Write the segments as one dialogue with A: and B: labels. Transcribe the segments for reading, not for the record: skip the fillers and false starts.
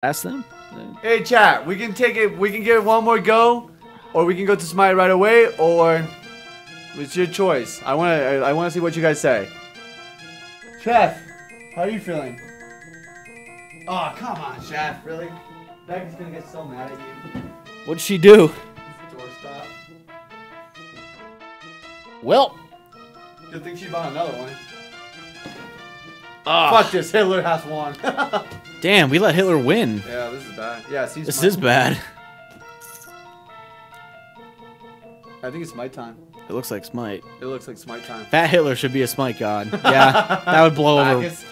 A: Ask them.
B: Hey chat, we can take it. We can give it one more go, or we can go to Smite right away, or it's your choice. I wanna see what you guys say. Chef, how are you feeling? Oh, come on, Chef, really? Becky's gonna get so mad at you.
A: What'd she do?
B: Doorstop.
A: Well,
B: Good thing she bought another one.
A: ah,
B: Fuck this, Hitler has won.
A: damn, we let Hitler win.
B: Yeah, this is bad. Yeah, see,
A: This is bad.
B: I think it's Smite time.
A: It looks like Smite.
B: It looks like Smite time.
A: Fat Hitler should be a Smite god. Yeah, that would blow over.
B: Bacchus.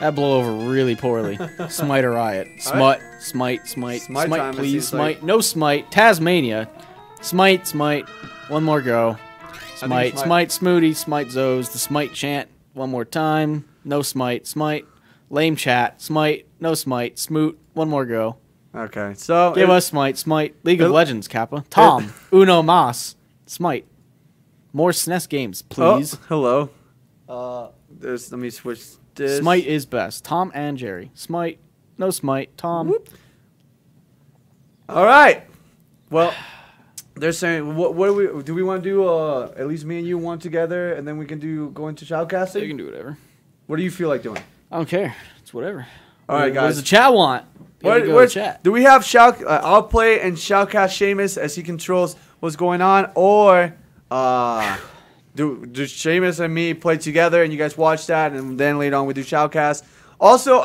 A: That'd blow over really poorly. Smite or Riot. Smite, Smite, Smite,
B: Smite time, it
A: please,
B: seems
A: Smite.
B: like.
A: No Smite. Tasmania. Smite, Smite. One more go. Smite, Smite, Smooty, Smite Zoes. The Smite chant. One more time. No Smite, Smite. Lame chat. Smite. No Smite. Smoot. One more go.
B: Okay, so
A: Give us Smite, Smite. League of Legends, Kappa. Tom. Uno Mas. Smite. More SNES games, please.
B: Oh, hello. Let me switch this.
A: Smite is best. Tom and Jerry. Smite. No Smite. Tom.
B: Whoop. All right. Well, they're saying what do we want to do? At least me and you one together, and then we can go into shoutcasting.
A: You can do whatever.
B: What do you feel like doing?
A: I don't care. It's whatever.
B: All right, guys.
A: What does the chat want? Chat.
B: Do we have shout? I'll play and shoutcast Seamus as he controls what's going on, or do Seamus and me play together and you guys watch that, and then later on we do shoutcast. Also,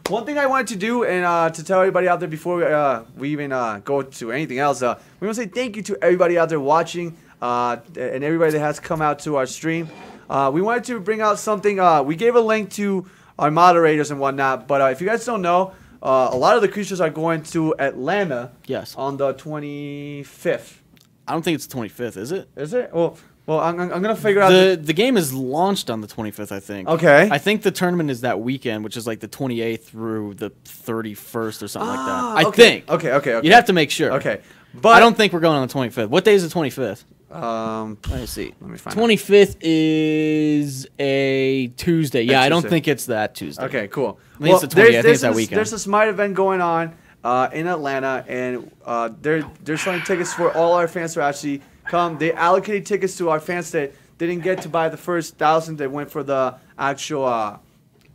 B: one thing I wanted to do and to tell everybody out there before we even go to anything else, we want to say thank you to everybody out there watching and everybody that has come out to our stream. We wanted to bring out something. We gave a link to our moderators and whatnot, but if you guys don't know, a lot of the creatures are going to Atlanta.
A: Yes.
B: On the 25th.
A: I don't think it's the 25th, is it?
B: Is it? Well, I'm gonna figure out.
A: The game is launched on the 25th, I think.
B: Okay.
A: I think the tournament is that weekend, which is like the 28th through the 31st or something like that. I think.
B: Okay.
A: You'd have to make sure.
B: Okay. But
A: I don't think we're going on the 25th. What day is the 25th? Let me see.
B: Let me find
A: 25th is a Tuesday. Yeah, I don't
B: Tuesday.
A: think it's that Tuesday.
B: Okay, cool.
A: I think it's the 20th. I think it's that weekend.
B: There's a Smite event going on in Atlanta, and they're selling tickets for all our fans to actually come. They allocated tickets to our fans that didn't get to buy the first 1,000. They went for the actual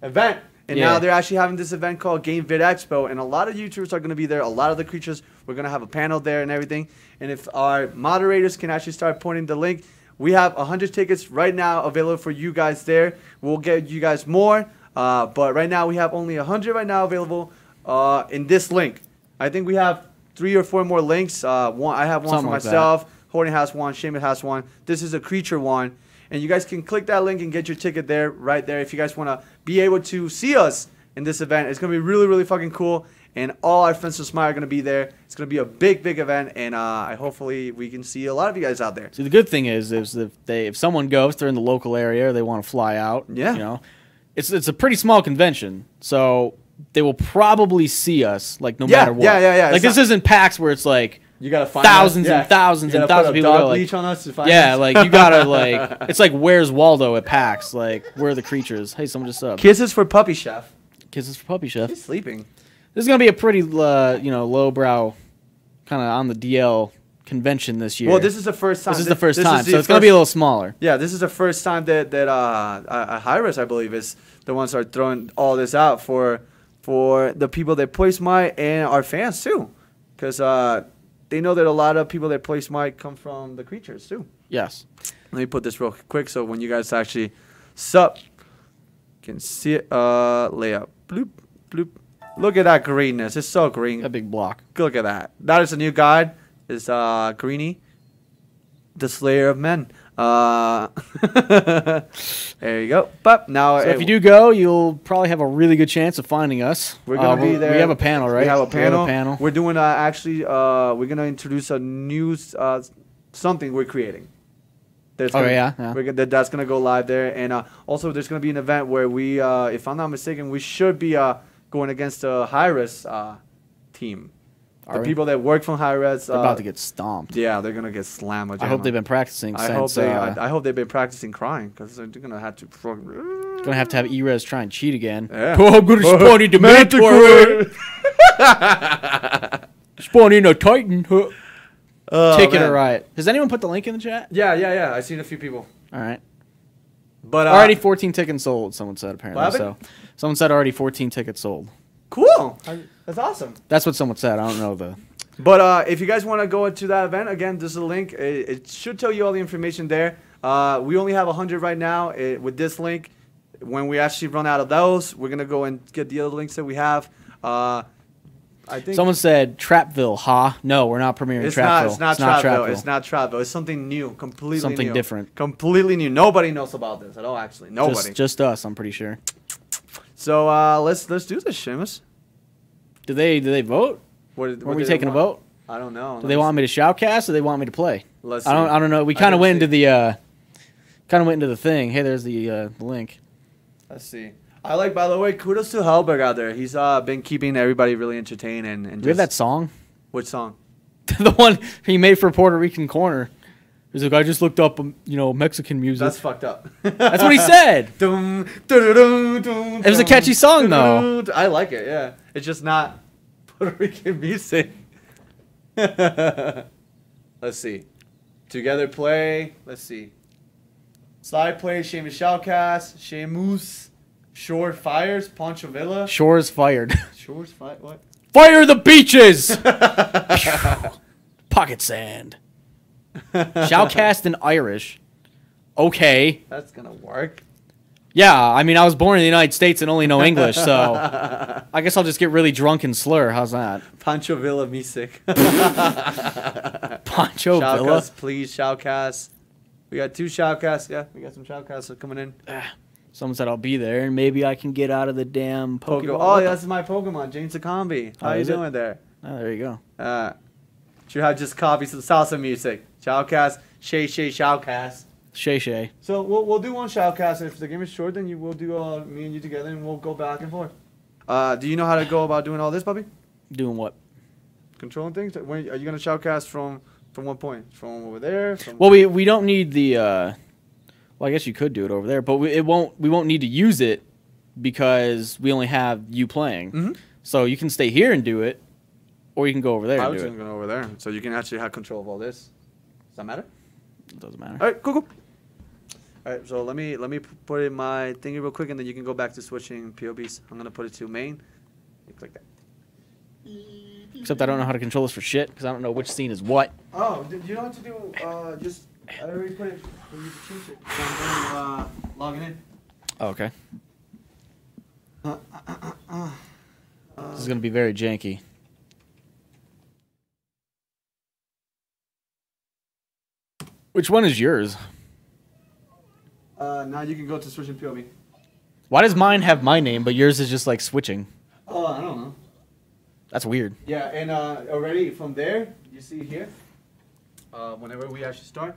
B: event. And now they're actually having this event called Game Vid Expo, and a lot of YouTubers are going to be there. A lot of the creatures, we're going to have a panel there and everything. And if our moderators can actually start pointing the link, we have 100 tickets right now available for you guys there. We'll get you guys more, but right now we have only 100 right now available in this link. I think we have 3 or 4 more links. I have one
A: Something
B: for
A: like
B: myself. Horny has one. Seamus has one. This is a creature one. And you guys can click that link and get your ticket there, right there. If you guys want to be able to see us in this event, it's going to be really, really fucking cool. And all our friends from Smite are going to be there. It's going to be a big, big event. And hopefully we can see a lot of you guys out there.
A: See, the good thing is if someone goes, they're in the local area, or they want to fly out.
B: Yeah.
A: You know, it's a pretty small convention, so they will probably see us like no matter what.
B: Yeah.
A: Like this isn't PAX where it's like
B: you gotta find
A: thousands
B: us.
A: and thousands and thousands of people go, like,
B: on us to find
A: yeah,
B: us.
A: like you gotta like it's like where's Waldo at PAX? Like where are the creatures? Hey, someone just subbed.
B: Kisses for Puppy Chef.
A: Kisses for Puppy Chef.
B: He's sleeping.
A: This is gonna be a pretty lowbrow, kind of on the DL convention this year.
B: Well, this is the first time.
A: This is the first time, so it's gonna be a little smaller.
B: Yeah, this is the first time that Hi-Res, I believe, is the ones that are throwing all this out for the people that play Smite and our fans too, because they know that a lot of people that play Smite come from the creatures too.
A: Yes.
B: Let me put this real quick so when you guys actually sup, you can see it. Layout. Bloop, bloop. Look at that greenness. It's so green.
A: A big block.
B: Look at that. That is a new guide. It's Greenie, the Slayer of Men. There you go. But now,
A: so if you do go, you'll probably have a really good chance of finding us.
B: We're gonna be there.
A: We have a panel, right?
B: We have a panel.
A: We're
B: doing we're gonna introduce a new something we're creating. That's that's gonna go live there, and also there's gonna be an event where we, if I'm not mistaken, we should be going against the Hi-Res team. The people that work from Hi-Res.
A: They're about to get stomped.
B: Yeah, they're gonna get slammed.
A: I hope they've been practicing.
B: I hope they've been practicing crying because they're gonna have to.
A: Gonna have to have E-Res try and cheat again.
B: Yeah.
A: Oh, I'm gonna spawn into Manticore. Spawn in a Titan. Huh. Ticket
B: man.
A: or riot. Has anyone put the link in the chat?
B: Yeah. I've seen a few people.
A: All right.
B: But
A: already 14 tickets sold, someone said, apparently.
B: What
A: So someone said already 14 tickets sold.
B: Cool. That's awesome.
A: That's what someone said. I don't know the...
B: But if you guys want to go into that event, again, this is a link. It should tell you all the information there. We only have 100 right now with this link. When we actually run out of those, we're going to go and get the other links that we have. I think
A: someone said Trapville, ha? No, we're not premiering Trapville.
B: It's not Trapville. It's not Trapville. It's something new, completely
A: something
B: new.
A: different.
B: Completely new. Nobody knows about this at all, actually. Nobody.
A: Just us, I'm pretty sure.
B: So let's do this, Seamus.
A: Do they vote? Were we taking a vote?
B: I don't know.
A: Do they want me to shoutcast or do they want me to play?
B: Let's see.
A: I don't know. We kind of went into the thing. Hey, there's the link.
B: Let's see. I like, by the way, kudos to Hellberg out there. He's been keeping everybody really entertained and
A: Do we have that song?
B: Which song?
A: The one he made for Puerto Rican Corner. He's like, I just looked up, Mexican music.
B: That's fucked up.
A: That's what he said. It was a catchy song, though.
B: I like it, yeah. It's just not Puerto Rican music. Let's see. Together play. Let's see. Slide play, Seamus Shoutcast, Seamus, Shore Fires, Pancho Villa.
A: Shore's fired.
B: Shore's fired, what?
A: Fire the beaches! Pocket sand. Shoutcast in Irish. Okay.
B: That's gonna work.
A: Yeah, I mean, I was born in the United States and only know English, so I guess I'll just get really drunk and slur. How's that?
B: Pancho Villa music.
A: Pancho Villa?
B: Shoutcast, please, Shoutcast. We got 2 Shoutcasts. Yeah, we got some Shoutcasts coming in.
A: Someone said I'll be there, and maybe I can get out of the damn Pokemon.
B: Oh, yeah, that's my Pokemon, Jane Sakambi. How you doing there?
A: Oh, there you go.
B: Should have just copied some salsa music. Shoutcast, Shay Shoutcast.
A: Shay.
B: So we'll do one Shoutcast. If the game is short, then we'll do me and you together, and we'll go back and forth. Do you know how to go about doing all this, puppy?
A: Doing what?
B: Controlling things. Are you gonna Shoutcast from what point? From over there?
A: Well, we don't need the. Well, I guess you could do it over there, but we won't need to use it because we only have you playing.
B: Mm-hmm.
A: So you can stay here and do it, or you can go over there.
B: I
A: and
B: was
A: do
B: going to go over there, so you can actually have control of all this. Does that matter?
A: It doesn't matter.
B: All right, cool. All right, so let me put in my thingy real quick, and then you can go back to switching POBs. I'm gonna put it to main. You click that.
A: Except I don't know how to control this for shit because I don't know which scene is what.
B: Oh, you know what to do? Just I already put it for you to change it. So I'm logging in.
A: Oh, okay. This is gonna be very janky. Which one is yours?
B: Now you can go to switching POV.
A: Why does mine have my name, but yours is just like switching?
B: Oh, I don't know.
A: That's weird.
B: Yeah, and already from there, you see here, whenever we actually start,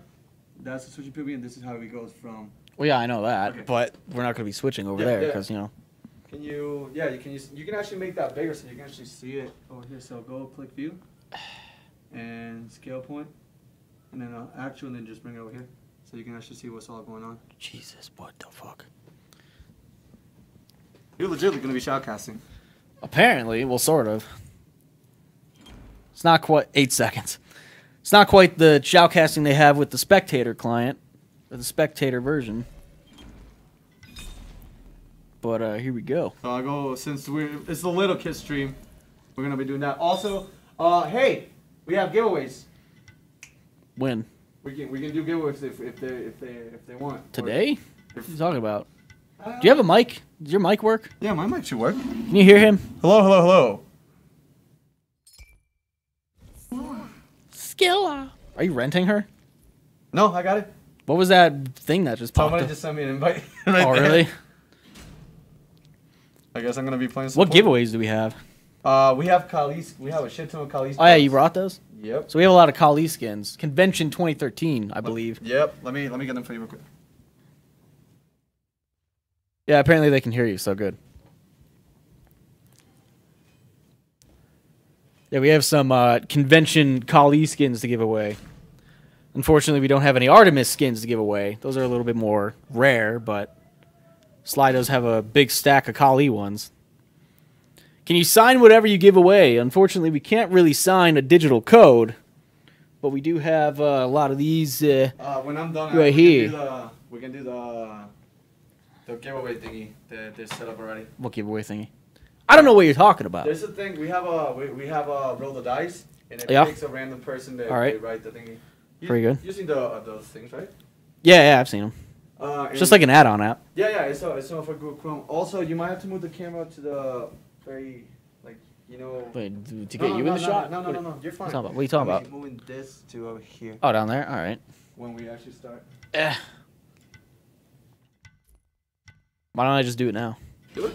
B: that's the switching POV, and this is how it goes from.
A: Well, yeah, I know that,
B: Okay.
A: but we're not going to be switching over there because,
B: Can you? Yeah, you can actually make that bigger so you can actually see it over here. So go click view, and scale point, and then actual, and then just bring it over here, so you can actually see what's all going on.
A: Jesus, what the fuck?
B: You're legitimately gonna be shoutcasting.
A: Apparently, well, sort of. It's not quite 8 seconds. It's not quite the shoutcasting they have with the Spectator client, or the Spectator version. But here we go.
B: So I'll go, since it's the little kid stream, we're gonna be doing that. Also, hey, we have giveaways.
A: When?
B: We can do giveaways if they want.
A: Today? What are you talking about? Do you have a mic? Does your mic work?
B: Yeah, my mic should work.
A: Can you hear him?
B: Hello.
A: Skilla. Are you renting her?
B: No, I got it.
A: What was that thing that just popped
B: Somebody
A: up?
B: just sent me an invite.
A: Oh, really?
B: I guess I'm gonna be playing some.
A: What giveaways do we have?
B: We have Kali. We have a shit ton of Kali.
A: Oh, yeah, you brought those?
B: Yep.
A: So we have a lot of Kali skins. Convention 2013, I believe.
B: Yep. Let me get them for you real quick.
A: Yeah, apparently they can hear you, so good. Yeah, we have some convention Kali skins to give away. Unfortunately, we don't have any Artemis skins to give away. Those are a little bit more rare, but Sly does have a big stack of Kali ones. Can you sign whatever you give away? Unfortunately, we can't really sign a digital code, but we do have a lot of these
B: when I'm done,
A: right here.
B: We can do the giveaway thingy that they're set up already.
A: What giveaway thingy? I don't know what you're talking about.
B: There's a thing. We have a roll the dice, and it picks a random person that they write the thingy.
A: Pretty good.
B: You've seen those things, right?
A: Yeah, I've seen them. It's just like an add-on app.
B: Yeah, it's for Google Chrome. Also, you might have to move the camera to the very,
A: Wait, to get you in the shot?
B: No, you're fine.
A: What are you talking about?
B: Moving this to over here.
A: Oh, down there? All right.
B: When we actually start.
A: Why don't I just do it now?
B: Do it?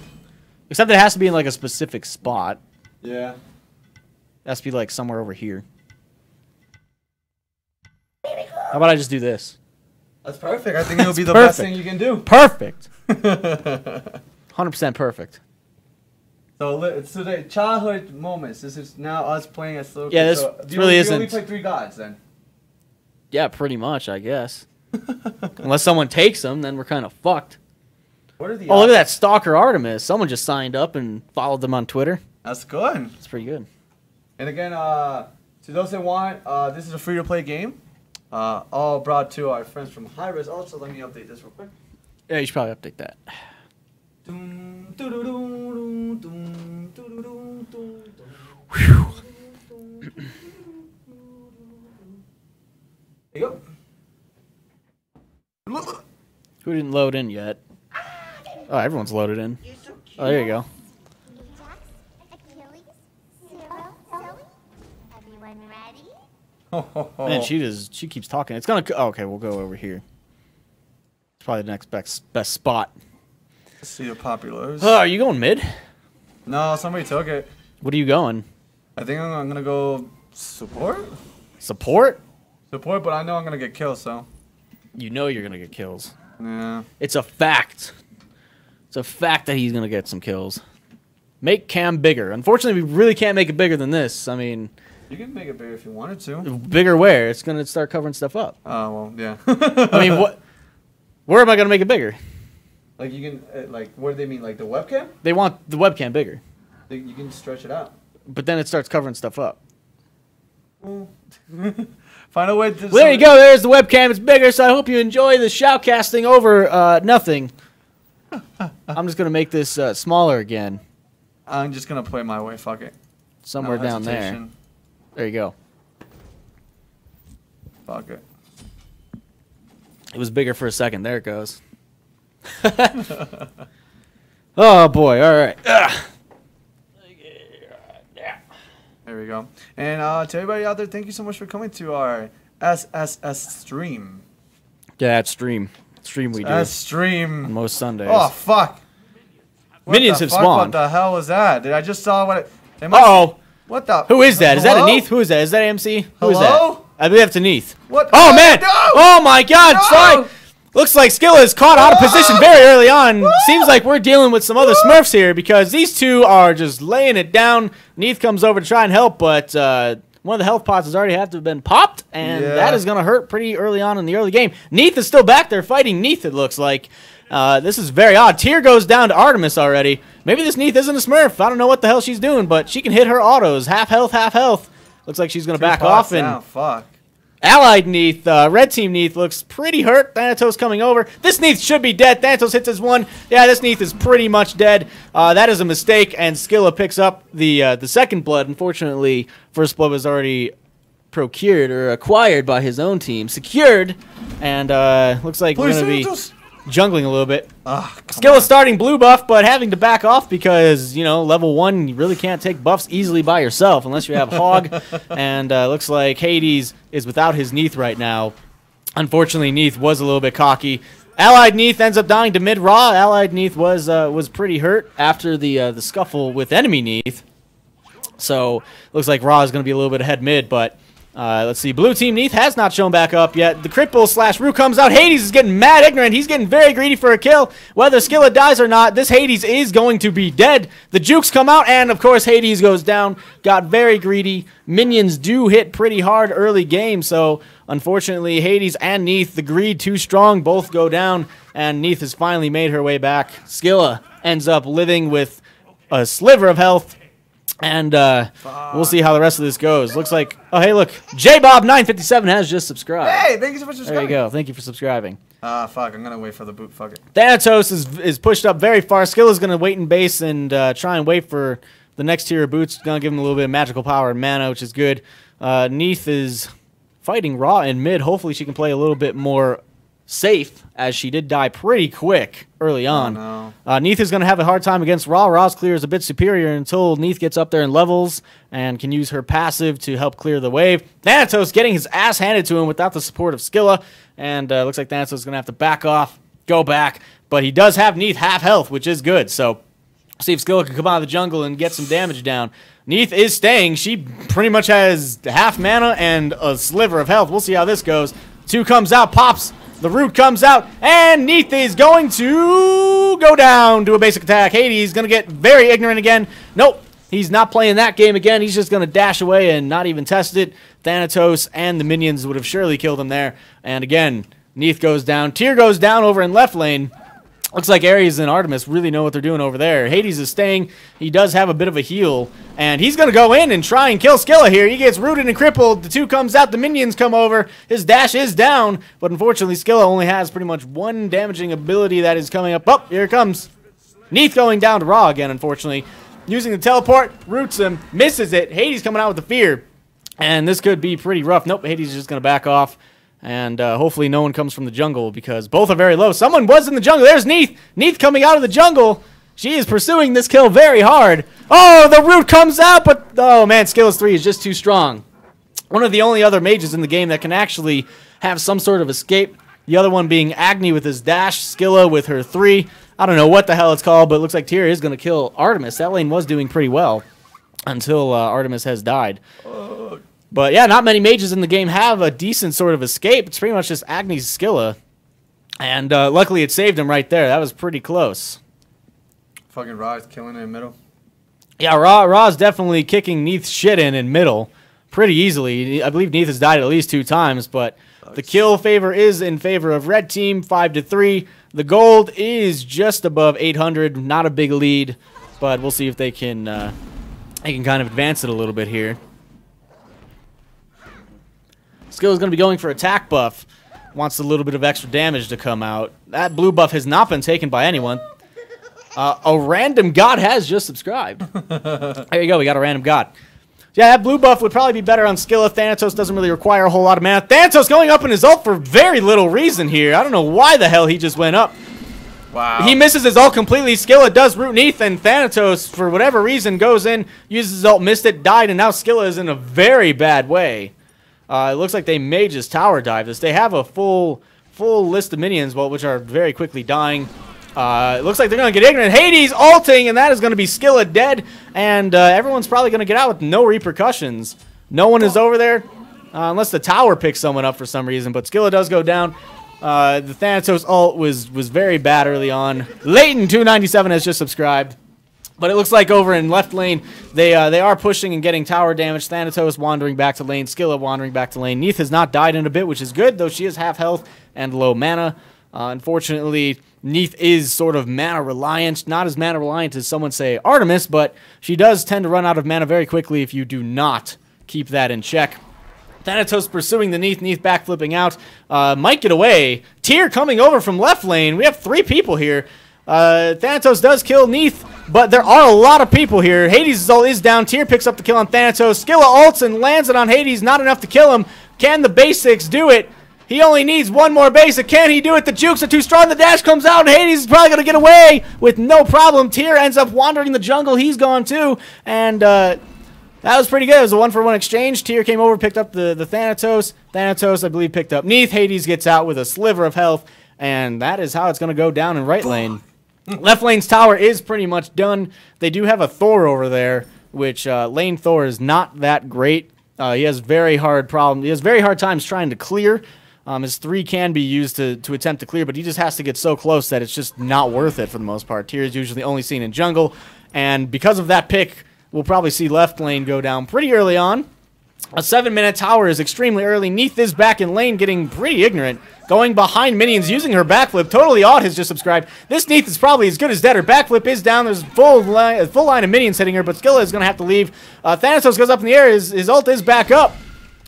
A: Except it has to be in like a specific spot.
B: Yeah.
A: It has to be like somewhere over here. How about I just do this?
B: That's perfect. I think it'll be the best thing you can do.
A: Perfect. 100% perfect.
B: So the childhood moments. This is now us playing as little kids.
A: Yeah, this really isn't.
B: You only play 3 gods then.
A: Yeah, pretty much, I guess. Unless someone takes them, then we're kind of fucked.
B: What are the
A: look at that Stalker Artemis. Someone just signed up and followed them on Twitter.
B: That's good.
A: That's pretty good.
B: And again, to those that want, this is a free-to-play game. All brought to our friends from Hi-Res. Also, let me update this real quick.
A: Yeah, you should probably update that.
B: There you go.
A: Who didn't load in yet? Oh, everyone's loaded in. Oh, there you go. Man, she keeps talking. It's gonna. Oh, okay, we'll go over here. It's probably the next best spot.
B: Let's see the populars.
A: Oh, are you going mid?
B: No, somebody took it.
A: What are you going?
B: I think I'm gonna go support.
A: Support?
B: Support, but I know I'm gonna get killed. So.
A: You know you're gonna get kills.
B: Yeah.
A: It's a fact. It's a fact that he's gonna get some kills. Make Cam bigger. Unfortunately, we really can't make it bigger than this. I mean.
B: You can make it bigger if you wanted to.
A: Bigger where? It's gonna start covering stuff up.
B: Oh well, yeah.
A: I mean, what? Where am I gonna make it bigger?
B: Like you can, like, what do they mean? Like the webcam?
A: They want the webcam bigger.
B: You can stretch it out.
A: But then it starts covering stuff up.
B: Well, find a way to.
A: Well, there you go. There's the webcam. It's bigger, so I hope you enjoy the shoutcasting over nothing. I'm just gonna make this smaller again.
B: I'm just gonna play my way. Fuck it.
A: Somewhere down there. There you go.
B: Fuck it.
A: It was bigger for a second. There it goes. Oh boy! All right.
B: There we go. And to everybody out there, thank you so much for coming to our SSS stream.
A: Yeah, it's stream we do.
B: Stream
A: on most Sundays.
B: Oh fuck!
A: Minions have spawned.
B: What the hell was that? Did I just saw what?
A: Uh-oh.
B: What the?
A: Who is that? Is that a
B: Hello?
A: Neath? Who is that? Is that MC? Who is
B: Hello?
A: that? I believe it's a Neath.
B: What?
A: Oh man!
B: No!
A: Oh my God!
B: No!
A: Sorry. Looks like Skilla is caught out of position very early on. Seems like we're dealing with some other Smurfs here because these two are just laying it down. Neath comes over to try and help, but one of the health pots has already have to have been popped, and that is going to hurt pretty early on in the early game. Neath is still back there fighting Neath, it looks like. This is very odd. Tear goes down to Artemis already. Maybe this Neath isn't a Smurf. I don't know what the hell she's doing, but she can hit her autos. Half health, half health. Looks like she's going to back off. And
B: fuck.
A: Allied Neath, red team Neath looks pretty hurt. Thanatos coming over. This Neath should be dead. Thanatos hits his one. Yeah, this Neath is pretty much dead. That is a mistake, and Skilla picks up the second blood. Unfortunately, first blood was already procured or acquired by his own team. Secured, and looks like we're going to be jungling a little bit. Skilla starting blue buff, but having to back off because, you know, level 1, you really can't take buffs easily by yourself unless you have Hog. And looks like Hades is without his Neath right now. Unfortunately, Neath was a little bit cocky. Allied Neath ends up dying to mid-raw. Allied Neath was pretty hurt after the scuffle with enemy Neath. So, looks like Raw is going to be a little bit ahead mid, but... let's see. Blue team Neath has not shown back up yet. The cripple / Rue comes out. Hades is getting mad ignorant. He's getting very greedy for a kill. Whether Skilla dies or not, this Hades is going to be dead. The jukes come out, and of course Hades goes down. Got very greedy. Minions do hit pretty hard early game, so unfortunately Hades and Neath, the greed too strong, both go down, and Neath has finally made her way back. Skilla ends up living with a sliver of health And we'll see how the rest of this goes. Looks like, oh, hey, look, JBob957 has just subscribed.
B: Hey, thank you so much for
A: There
B: subscribing.
A: you go. Thank you for subscribing.
B: Fuck, I'm going to wait for the boot. Fuck it.
A: Thanatos is pushed up very far. Skilla's going to wait in base and try and wait for the next tier of boots. Going to give him a little bit of magical power and mana, which is good. Neith is fighting Raw in mid. Hopefully she can play a little bit more safe, as she did die pretty quick early on.
B: Oh, no.
A: Neith is going to have a hard time against Raw. Raw's clear is a bit superior until Neith gets up there in levels and can use her passive to help clear the wave. Thanatos getting his ass handed to him without the support of Skilla, and looks like Thanatos is going to have to back off, go back, but he does have Neith half health, which is good, so see if Skilla can come out of the jungle and get some damage down. Neith is staying. She pretty much has half mana and a sliver of health. We'll see how this goes. 2 comes out, pops. The root comes out, and Neith is going to go down to a basic attack. Hades going to get very ignorant again. Nope, he's not playing that game again. He's just going to dash away and not even test it. Thanatos and the minions would have surely killed him there. And again, Neith goes down. Tyr goes down over in left lane. Looks like Ares and Artemis really know what they're doing over there. Hades is staying. He does have a bit of a heal. And he's going to go in and try and kill Skilla here. He gets rooted and crippled. The 2 comes out. The minions come over. His dash is down. But unfortunately, Skilla only has pretty much 1 damaging ability that is coming up. Oh, here it comes. Neith going down to Raw again, unfortunately. Using the teleport. Roots him. Misses it. Hades coming out with the fear. And this could be pretty rough. Nope, Hades is just going to back off. And hopefully no one comes from the jungle because both are very low. Someone was in the jungle. There's Neith. Neith coming out of the jungle. She is pursuing this kill very hard. Oh, the root comes out, but oh man, Skilla's 3 is just too strong. One of the only other mages in the game that can actually have some sort of escape. The other one being Agni with his dash, Skilla with her 3. I don't know what the hell it's called, but it looks like Tyr is going to kill Artemis. That lane was doing pretty well until Artemis has died. But yeah, not many mages in the game have a decent sort of escape. It's pretty much just Agni's Skilla. And luckily it saved him right there. That was pretty close.
B: Fucking Raw is killing it in middle.
A: Yeah, Raw's definitely kicking Neith's shit in middle pretty easily. I believe Neith has died at least 2 times, but the kill favor is in favor of red team, 5-3. The gold is just above 800. Not a big lead, but we'll see if they can kind of advance it a little bit here. Skill is going to be going for attack buff. Wants a little bit of extra damage to come out. That blue buff has not been taken by anyone. A random god has just subscribed. There you go. We got a random god. Yeah, that blue buff would probably be better on Skilla. Thanatos doesn't really require a whole lot of mana. Thanatos going up in his ult for very little reason here. I don't know why the hell he just went up.
B: Wow.
A: He misses his ult completely. Skilla does root Neith, and Thanatos, for whatever reason, goes in, uses his ult, missed it, died, and now Skilla is in a very bad way. It looks like they may just tower dive this. They have a full list of minions, which are very quickly dying. It looks like they're going to get ignorant. Hades ulting, and that is going to be Skilla dead. And everyone's probably going to get out with no repercussions. No one is over there, unless the tower picks someone up for some reason. But Skilla does go down. The Thanatos ult was very bad early on. Leighton297 has just subscribed. But it looks like over in left lane, they are pushing and getting tower damage. Thanatos wandering back to lane. Skilla wandering back to lane. Neith has not died in a bit, which is good, though she is half health and low mana. Unfortunately, Neith is sort of mana reliant. Not as mana reliant as someone say Artemis, but she does tend to run out of mana very quickly if you do not keep that in check. Thanatos pursuing the Neith. Neith backflipping out. Might get away. Tyr coming over from left lane. We have 3 people here. Thanatos does kill Neith, but there are a lot of people here. Hades' ult is down. Tyr picks up the kill on Thanatos. Skilla ults and lands it on Hades. Not enough to kill him. Can the basics do it? He only needs 1 more basic. Can he do it? The jukes are too strong. The dash comes out, and Hades is probably going to get away with no problem. Tyr ends up wandering the jungle. He's gone too, and that was pretty good. It was a 1-for-1 exchange. Tyr came over, picked up the Thanatos. Thanatos, I believe, picked up Neith. Hades gets out with a sliver of health, and that is how it's going to go down in right lane. Left lane's tower is pretty much done. They do have a Thor over there, which lane Thor is not that great. He has very hard times trying to clear. His 3 can be used to attempt to clear, but he just has to get so close that it's just not worth it for the most part. Tyr is usually only seen in jungle, and because of that pick, we'll probably see left lane go down pretty early on. A 7-minute tower is extremely early. Neath is back in lane, getting pretty ignorant. Going behind minions, using her backflip. Totally Odd has just subscribed. This Neath is probably as good as dead. Her backflip is down. There's a full line of minions hitting her, but Skilla is going to have to leave. Thanatos goes up in the air. His ult is back up.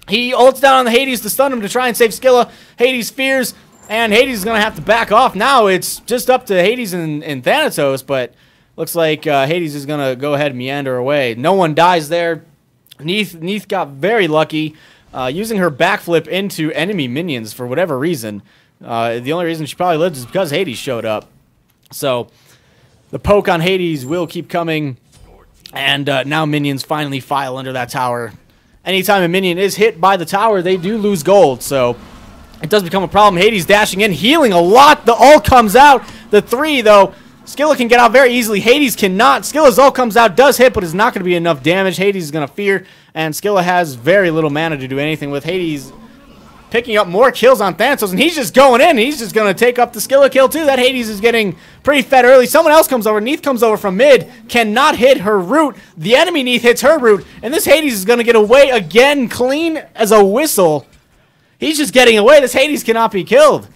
A: He ults down on the Hades to stun him to try and save Skilla. Hades fears, and Hades is going to have to back off. Now it's just up to Hades and Thanatos, but looks like Hades is going to go ahead and meander away. No one dies there. Neath got very lucky using her backflip into enemy minions for whatever reason. The only reason she probably lived is because Hades showed up. So the poke on Hades will keep coming, and now minions finally file under that tower. Anytime a minion is hit by the tower, they do lose gold, so it does become a problem. Hades dashing in, healing a lot. The ult comes out. The 3, though, Skilla can get out very easily. Hades cannot. Skilla's ult comes out, does hit, but is not going to be enough damage. Hades is going to fear, and Skilla has very little mana to do anything with. Hades picking up more kills on Thanatos, and he's just going in. He's just going to take up the Skilla kill, too. That Hades is getting pretty fed early. Someone else comes over. Neath comes over from mid, cannot hit her root. The enemy Neath hits her root, and this Hades is going to get away again, clean as a whistle. He's just getting away. This Hades cannot be killed.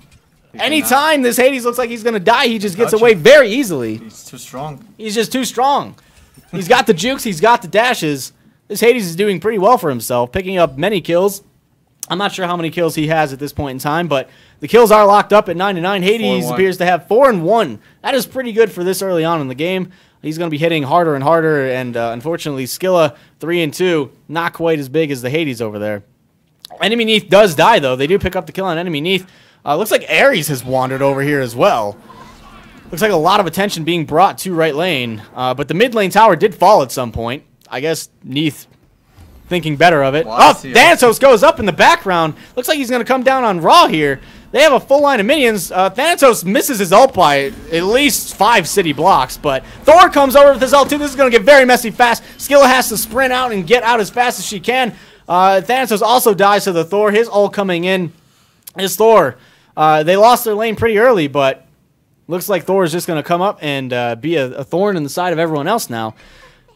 A: Anytime this Hades looks like he's going to die, he just gets away very easily.
C: He's too strong.
A: He's just too strong. He's got the jukes. He's got the dashes. This Hades is doing pretty well for himself, picking up many kills. I'm not sure how many kills he has at this point in time, but the kills are locked up at 9-9. Hades appears to have 4-1. That is pretty good for this early on in the game. He's going to be hitting harder and harder, and unfortunately, Skilla 3-2, not quite as big as the Hades over there. Enemy Neath does die, though. They do pick up the kill on enemy Neath. Looks like Ares has wandered over here as well. Looks like a lot of attention being brought to right lane, but the mid lane tower did fall at some point. I guess Neath thinking better of it. Oh, Thanatos goes up in the background. Looks like he's going to come down on Raw here. They have a full line of minions. Thanatos misses his ult by at least 5 city blocks, but Thor comes over with his ult too. This is going to get very messy fast. Skilla has to sprint out and get out as fast as she can. Thanatos also dies to the Thor. His ult coming in is Thor. They lost their lane pretty early, but looks like Thor is just going to come up and be a thorn in the side of everyone else now.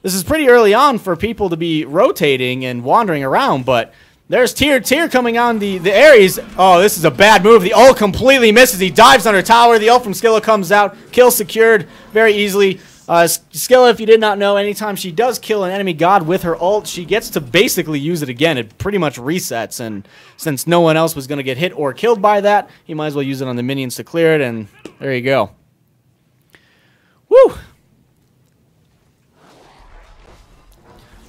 A: This is pretty early on for people to be rotating and wandering around, but there's Tyr coming on the Ares. Oh, this is a bad move. The ult completely misses. He dives under tower. The ult from Skilla comes out. Kill secured very easily. Skilla, if you did not know, anytime she does kill an enemy god with her ult, she gets to basically use it again. It pretty much resets, and since no one else was going to get hit or killed by that, he might as well use it on the minions to clear it, and there you go. Woo!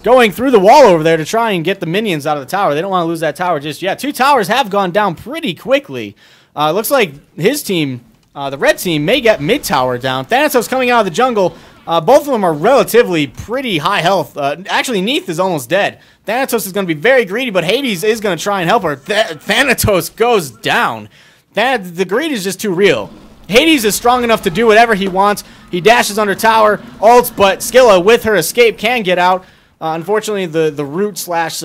A: Going through the wall over there to try and get the minions out of the tower. They don't want to lose that tower just yet. 2 towers have gone down pretty quickly. Looks like his team, the red team, may get mid tower down. Thanatos coming out of the jungle. Both of them are relatively pretty high health. Actually, Neath is almost dead. Thanatos is going to be very greedy, but Hades is going to try and help her. Thanatos goes down. The greed is just too real. Hades is strong enough to do whatever he wants. He dashes under tower, ults, but Skilla, with her escape, can get out. Unfortunately, the root slash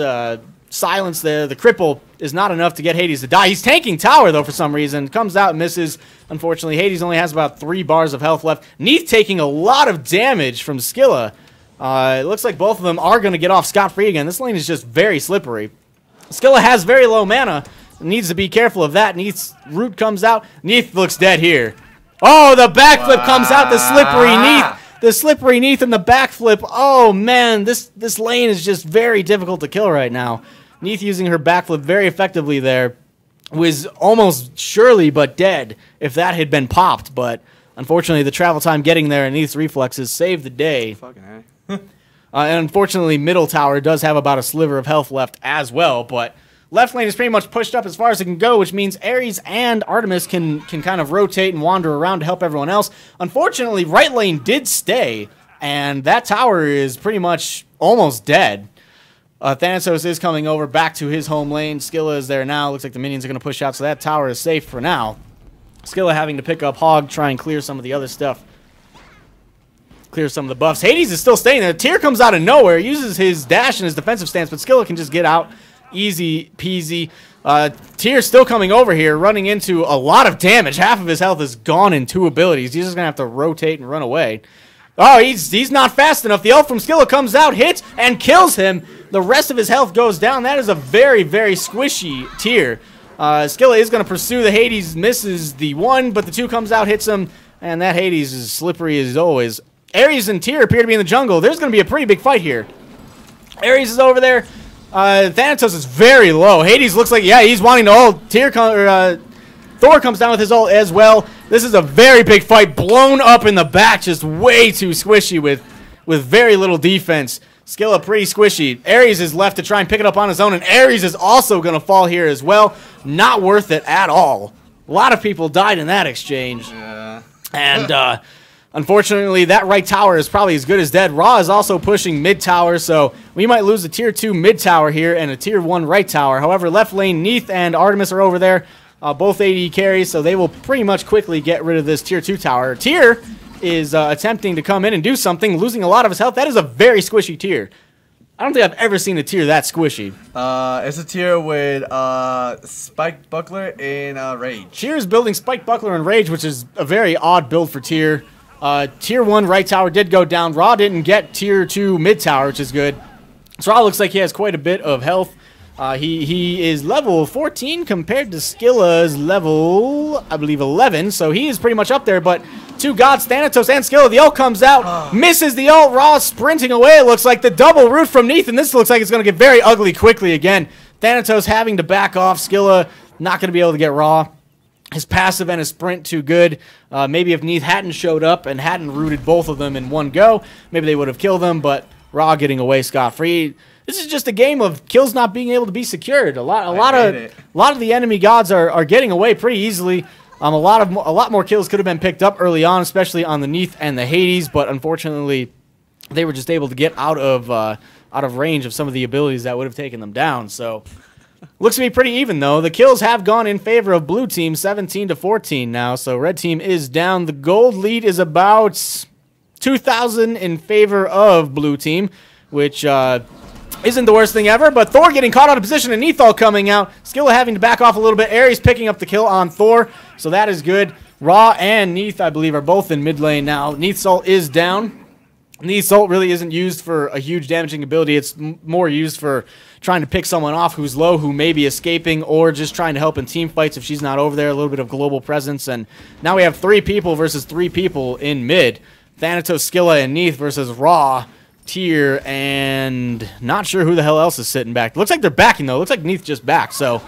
A: silence there, the cripple, is not enough to get Hades to die. He's tanking tower, though, for some reason. Comes out and misses. Unfortunately, Hades only has about 3 bars of health left. Neath taking a lot of damage from Skilla. It looks like both of them are going to get off scot-free again. This lane is just very slippery. Skilla has very low mana. Needs to be careful of that. Neath's root comes out. Neath looks dead here. Oh, the backflip comes out. The slippery Neath. The slippery Neath and the backflip. Oh, man. This lane is just very difficult to kill right now. Neath using her backflip very effectively there was almost surely but dead if that had been popped. But unfortunately, the travel time getting there and Neath's reflexes saved the day.
B: Fucking
A: and unfortunately, middle tower does have about a sliver of health left as well. But left lane is pretty much pushed up as far as it can go, which means Ares and Artemis can kind of rotate and wander around to help everyone else. Unfortunately, right lane did stay, and that tower is pretty much almost dead. Thanatos is coming over back to his home lane. Skilla is there now. Looks like the minions are going to push out, so that tower is safe for now. Skilla having to pick up Hog, try and clear some of the other stuff. Clear some of the buffs. Hades is still staying there. Tyr comes out of nowhere, uses his dash and his defensive stance, but Skilla can just get out. Easy peasy. Tyr still coming over here, running into a lot of damage. Half of his health is gone in 2 abilities. He's just going to have to rotate and run away. Oh, he's not fast enough. The ult from Skilla comes out, hits, and kills him. the rest of his health goes down. That is a very, very squishy tier. Skilla is going to pursue the Hades, misses the 1, but the 2 comes out, hits him, and that Hades is slippery as always. Ares and Tyr appear to be in the jungle. There's going to be a pretty big fight here. Ares is over there. Thanatos is very low. Hades looks like, yeah, he's wanting to ult. Thor comes down with his ult as well. This is a very big fight, blown up in the back, just way too squishy with very little defense. Skilla pretty squishy. Ares is left to try and pick it up on his own, and Ares is also going to fall here as well. Not worth it at all. A lot of people died in that exchange.
B: Yeah.
A: And unfortunately, that right tower is probably as good as dead. Ra is also pushing mid tower, so we might lose a tier 2 mid tower here and a tier 1 right tower. However, left lane, Neith and Artemis are over there. Both AD carries, so they will pretty much quickly get rid of this tier 2 tower. Tyr is attempting to come in and do something, losing a lot of his health. That is a very squishy tier. I don't think I've ever seen a tier that squishy.
B: It's a tier with Spike Buckler and Rage.
A: Tyr is building Spike Buckler and Rage, which is a very odd build for Tyr. Tier 1 right tower did go down. Ra didn't get tier 2 mid tower, which is good. So Ra looks like he has quite a bit of health. He is level 14 compared to Skilla's level, I believe, 11. So he is pretty much up there, but two gods, Thanatos and Skilla. The ult comes out, misses the ult. Ra sprinting away. It looks like the double root from Neith, and this looks like it's going to get very ugly quickly again. Thanatos having to back off. Skilla not going to be able to get Ra. His passive and his sprint too good. Maybe if Neith hadn't showed up and hadn't rooted both of them in one go, maybe they would have killed them, but Ra getting away scot-free. This is just a game of kills not being able to be secured. A lot of the enemy gods are getting away pretty easily. A lot more kills could have been picked up early on, especially on the Neith and the Hades, but unfortunately they were just able to get out of range of some of the abilities that would have taken them down. So looks to be pretty even though. The kills have gone in favor of blue team, 17-14 now. So red team is down. The gold lead is about 2,000 in favor of blue team, which isn't the worst thing ever, but Thor getting caught out of position and Neithal coming out. Skilla having to back off a little bit. Ares picking up the kill on Thor, so that is good. Ra and Neith, I believe, are both in mid lane now. Neith's ult is down. Neith's ult really isn't used for a huge damaging ability. It's more used for trying to pick someone off who's low, who may be escaping, or just trying to help in team fights if she's not over there. A little bit of global presence, and now we have 3 people versus 3 people in mid. Thanatos, Skilla, and Neith versus Ra, Tyr, and not sure who the hell else is sitting back. Looks like they're backing, though. Looks like Neith just back, so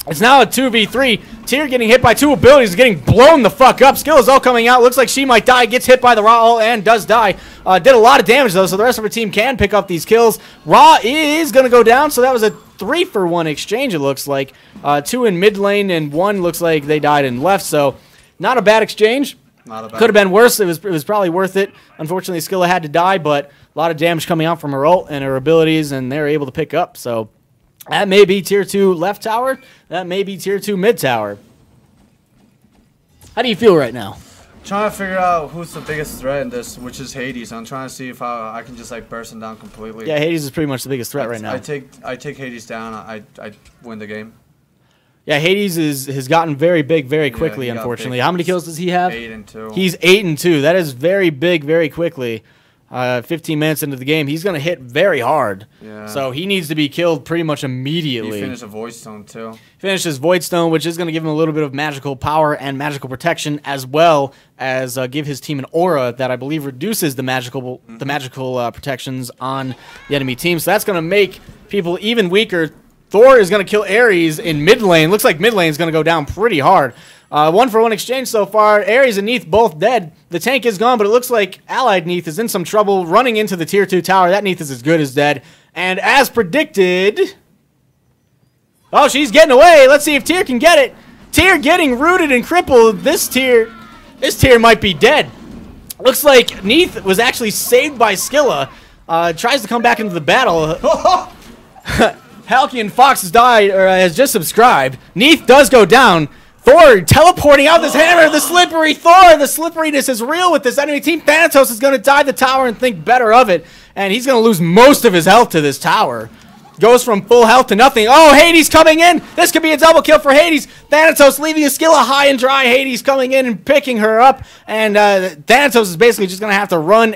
A: it's now a 2v3. Tyr getting hit by 2 abilities, getting blown the fuck up. Skilla's all coming out. Looks like she might die. Gets hit by the Ra ult and does die. Did a lot of damage, though, so the rest of her team can pick up these kills. Ra is going to go down, so that was a 3-for-1 exchange, it looks like. 2 in mid lane, and 1 looks like they died in left, so not a bad exchange. Could have been worse. It was probably worth it. Unfortunately, Skilla had to die, but a lot of damage coming out from her ult and her abilities, and they're able to pick up. So that may be tier 2 left tower. That may be tier 2 mid tower. How do you feel right now?
B: Trying to figure out who's the biggest threat in this, which is Hades. I'm trying to see if I can just like burst him down completely.
A: Yeah, Hades is pretty much the biggest threat right now.
B: I take Hades down. I win the game.
A: Yeah, Hades has gotten very big very quickly, unfortunately. How many kills does he have?
B: 8 and 2.
A: He's 8 and 2. That is very big very quickly. 15 minutes into the game, he's going to hit very hard. Yeah. So he needs to be killed pretty much immediately.
B: He finished a Void Stone, too.
A: Finishes Void Stone, which is going to give him a little bit of magical power and magical protection, as well as give his team an aura that I believe reduces the magical protections on the enemy team. So that's going to make people even weaker. Thor is going to kill Ares in mid lane. Looks like mid lane is going to go down pretty hard. 1-for-1 exchange so far. Ares and Neith both dead. The tank is gone, but it looks like allied Neith is in some trouble running into the tier 2 tower. That Neith is as good as dead. And as predicted... Oh, she's getting away. Let's see if Tyr can get it. Tyr getting rooted and crippled. This Tyr might be dead. Looks like Neith was actually saved by Skilla. Tries to come back into the battle. Halcyon Fox has died, or has just subscribed. Neith does go down. Thor teleporting out this hammer. The slippery Thor. The slipperiness is real with this enemy team. Thanatos is going to dive the tower and think better of it. And he's going to lose most of his health to this tower. Goes from full health to nothing. Oh, Hades coming in. This could be a double kill for Hades. Thanatos leaving a skill high and dry. Hades coming in and picking her up. And Thanatos is basically just going to have to run.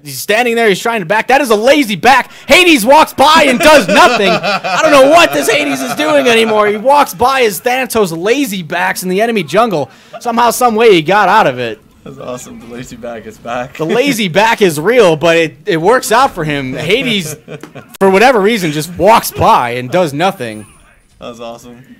A: He's standing there. He's trying to back. That is a lazy back. Hades walks by and does nothing. I don't know what this Hades is doing anymore. He walks by as Thanatos lazy backs in the enemy jungle. Somehow, some way, he got out of it.
C: That's awesome. The lazy back is back.
A: The lazy back is real, but it works out for him. Hades, for whatever reason, just walks by and does nothing.
C: That was awesome.